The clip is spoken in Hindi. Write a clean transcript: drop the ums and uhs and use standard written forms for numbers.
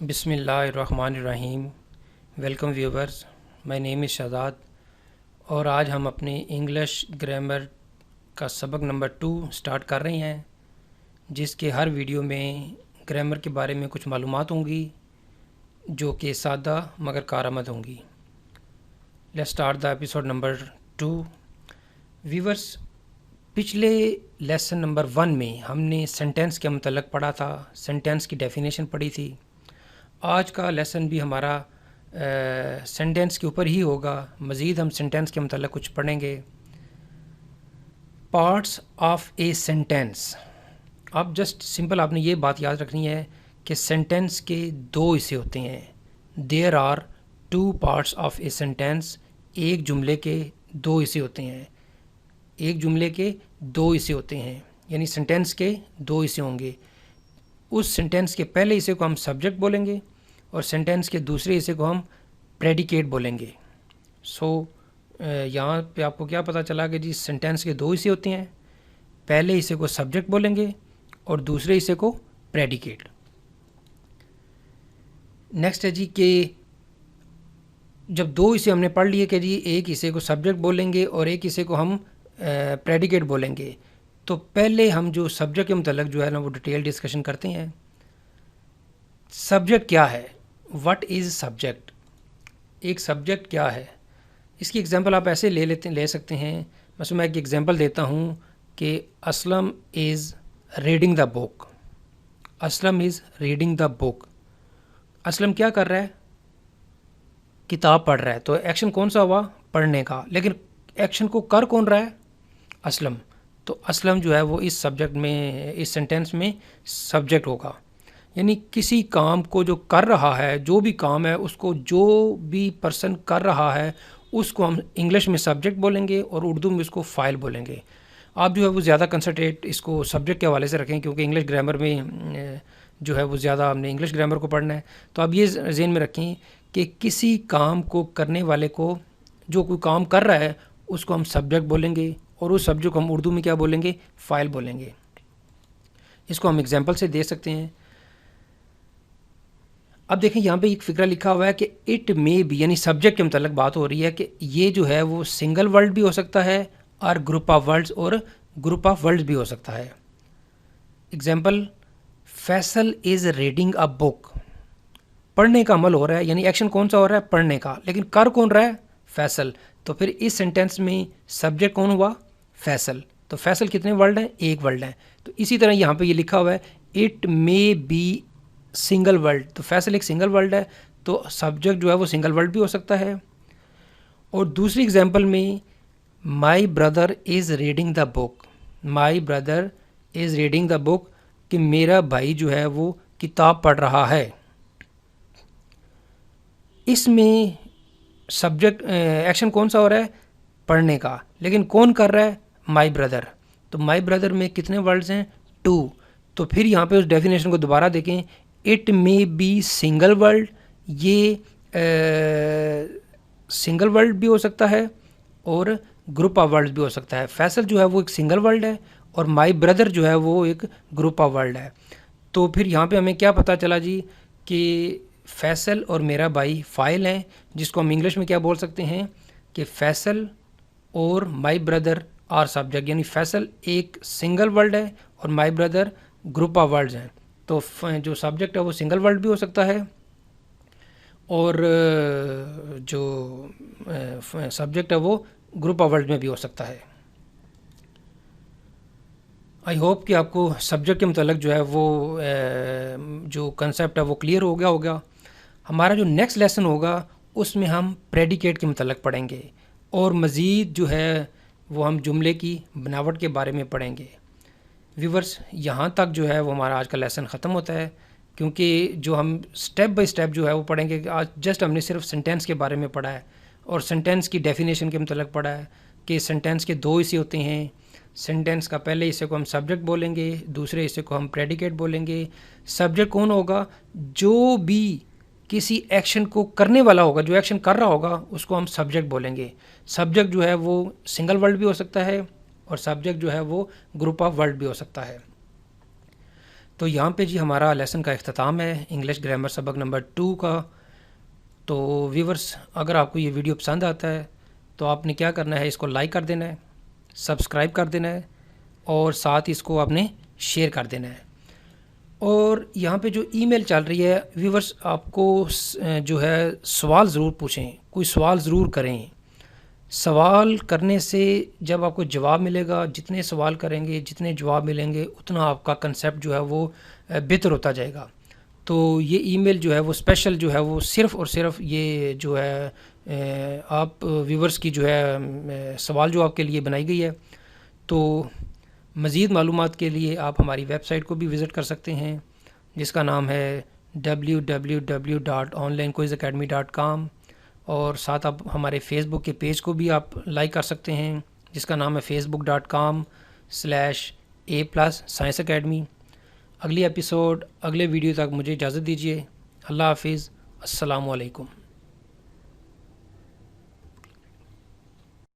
बिस्मिल्लाहिर्रहमानिर्रहीम। Welcome viewers, my name is Shahzad और आज हम अपनी इंग्लिश ग्रामर का सबक नंबर 2 स्टार्ट कर रहे हैं, जिसके हर वीडियो में ग्रामर के बारे में कुछ मालूमात होंगी जो कि सादा मगर कारआमद होंगी। Let's start the episode number 2। Viewers, पिछले लेसन नंबर 1 में हमने सेंटेंस के मतलब पढ़ा था, सेंटेंस की डेफिनेशन पढ़ी थी। आज का लेसन भी हमारा सेंटेंस के ऊपर ही होगा। मज़ीद हम सेंटेंस के मतलब कुछ पढ़ेंगे। Parts of a sentence. अब जस्ट सिंपल आपने ये बात याद रखनी है कि सेंटेंस के दो हिस्से होते हैं। There are 2 parts of a sentence. एक जुमले के दो हिस्से होते हैं। एक जुमले के दो हिस्से होते हैं, यानी सेंटेंस के दो हिस्से होंगे। उस सेंटेंस के पहले हिस्से को हम सब्जेक्ट बोलेंगे और सेंटेंस के दूसरे हिस्से को हम प्रेडिकेट बोलेंगे। यहाँ पे आपको क्या पता चला कि जी सेंटेंस के दो हिस्से होते हैं। पहले हिस्से को सब्जेक्ट बोलेंगे और दूसरे हिस्से को प्रेडिकेट। नेक्स्ट है जी कि जब दो हिस्से हमने पढ़ लिए कि जी एक हिस्से को सब्जेक्ट बोलेंगे और एक हिस्से को हम प्रेडिकेट बोलेंगे, तो पहले हम जो सब्जेक्ट के मतलब जो है ना वो डिटेल डिस्कशन करते हैं। सब्जेक्ट क्या है? What is subject? एक सब्जेक्ट क्या है? इसकी एग्जांपल आप ऐसे ले सकते हैं। मैं एक एग्जांपल देता हूँ कि Aslam is reading the book. Aslam is reading the book. Aslam क्या कर रहा है? किताब पढ़ रहा है। तो एक्शन कौन सा हुआ? पढ़ने का। लेकिन एक्शन को कर कौन रहा है? असलम। तो असलम जो है वो इस सब्जेक्ट में, इस सेंटेंस में सब्जेक्ट होगा। यानी किसी काम को जो कर रहा है, जो भी काम है उसको जो भी पर्सन कर रहा है उसको हम इंग्लिश में सब्जेक्ट बोलेंगे और उर्दू में उसको फ़ाइल बोलेंगे। आप जो है वो ज़्यादा कंसंट्रेट इसको सब्जेक्ट के हवाले से रखें, क्योंकि इंग्लिश ग्रामर में जो है वो ज़्यादा हमने इंग्लिश ग्रामर को पढ़ना है। तो आप ये ज़हन में रखें कि किसी काम को करने वाले को, जो कोई काम कर रहा है उसको हम सब्जेक्ट बोलेंगे और उस सब्जेक्ट को हम उर्दू में क्या बोलेंगे? फ़ाइल बोलेंगे। इसको हम एग्जांपल से दे सकते हैं। अब देखें यहाँ पे एक फ़िक्रा लिखा हुआ है कि इट मे बी, यानी सब्जेक्ट के मतलब बात हो रही है कि ये जो है वो सिंगल वर्ड भी हो सकता है और ग्रुप ऑफ वर्ड्स और ग्रुप ऑफ वर्ड्स भी हो सकता है। Example, Faisal is reading a book. पढ़ने का अमल हो रहा है, यानी एक्शन कौन सा हो रहा है? पढ़ने का। लेकिन कर कौन रहा है? फैसल। तो फिर इस सेंटेंस में सब्जेक्ट कौन हुआ? फैसल। तो फैसल कितने वर्ड हैं? एक वर्ड है। तो इसी तरह यहाँ पे ये लिखा हुआ है it may be single word. तो फैसल एक सिंगल वर्ड है, तो सब्जेक्ट जो है वो सिंगल वर्ड भी हो सकता है। और दूसरी एग्जांपल में my brother is reading the book. My brother is reading the book, कि मेरा भाई जो है वो किताब पढ़ रहा है। इसमें सब्जेक्ट एक्शन कौन सा हो रहा है? पढ़ने का। लेकिन कौन कर रहा है? My brother. तो माई ब्रदर में कितने वर्ड्स हैं? 2। तो फिर यहाँ पे उस डेफिनेशन को दोबारा देखें। It may be single word, ये सिंगल वर्ड भी हो सकता है और ग्रुप ऑफ वर्ड्स भी हो सकता है। फैसल जो है वो एक सिंगल वर्ड है और माई ब्रदर जो है वो एक ग्रुप ऑफ वर्ड है। तो फिर यहाँ पे हमें क्या पता चला जी कि फैसल और मेरा भाई फ़ाइल हैं, जिसको हम इंग्लिश में क्या बोल सकते हैं कि फैसल और माई ब्रदर आर सब्जेक्ट। यानी फैसल एक सिंगल वर्ड है और my brother group of words हैं। तो जो सब्जेक्ट है वो सिंगल वर्ड भी हो सकता है और जो सब्जेक्ट है वो ग्रुप ऑफ वर्ड्स में भी हो सकता है। आई होप कि आपको सब्जेक्ट के मतलब जो है वो जो कंसेप्ट है वो क्लियर हो गया होगा। हमारा जो नेक्स्ट लेसन होगा उसमें हम प्रेडिकेट के मतलब पढ़ेंगे और मज़ीद जो है वो हम जुमले की बनावट के बारे में पढ़ेंगे। व्यूवर्स, यहाँ तक जो है वो हमारा आज का लेसन ख़त्म होता है, क्योंकि जो हम स्टेप बाय स्टेप जो है वो पढ़ेंगे। आज जस्ट हमने सिर्फ सेंटेंस के बारे में पढ़ा है और सेंटेंस की डेफिनेशन के मतलब पढ़ा है कि सेंटेंस के दो हिस्से होते हैं। सेंटेंस का पहले हिस्से को हम सब्जेक्ट बोलेंगे, दूसरे हिस्से को हम प्रेडिकेट बोलेंगे। सब्जेक्ट कौन होगा? जो भी किसी एक्शन को करने वाला होगा, जो एक्शन कर रहा होगा उसको हम सब्जेक्ट बोलेंगे। सब्जेक्ट जो है वो सिंगल वर्ड भी हो सकता है और सब्जेक्ट जो है वो ग्रुप ऑफ वर्ड भी हो सकता है। तो यहाँ पे जी हमारा लेसन का इख्तिताम है इंग्लिश ग्रामर सबक नंबर 2 का। तो व्यूवर्स, अगर आपको ये वीडियो पसंद आता है तो आपने क्या करना है, इसको लाइक कर देना है, सब्सक्राइब कर देना है और साथ इसको आपने शेयर कर देना है। और यहाँ पे जो ईमेल चल रही है व्यूवर्स, आपको जो है सवाल ज़रूर पूछें, कोई सवाल ज़रूर करें। सवाल करने से जब आपको जवाब मिलेगा, जितने सवाल करेंगे जितने जवाब मिलेंगे उतना आपका कंसेप्ट जो है वो बेहतर होता जाएगा। तो ये ईमेल जो है वो स्पेशल जो है वो सिर्फ़ और सिर्फ ये जो है आप व्यूवर्स की जो है सवाल जो आपके लिए बनाई गई है। तो मज़ीद मालूमात के लिए आप हमारी वेबसाइट को भी विज़िट कर सकते हैं जिसका नाम है www.onlinequizacademy.com। और साथ आप हमारे फ़ेसबुक के पेज को भी आप लाइक कर सकते हैं जिसका नाम है facebook.com/a+ साइंस अकेडमी। अगली एपिसोड अगले वीडियो तक मुझे इजाज़त दीजिए। अल्लाह हाफिज़। अस्सलामु अलैकुम।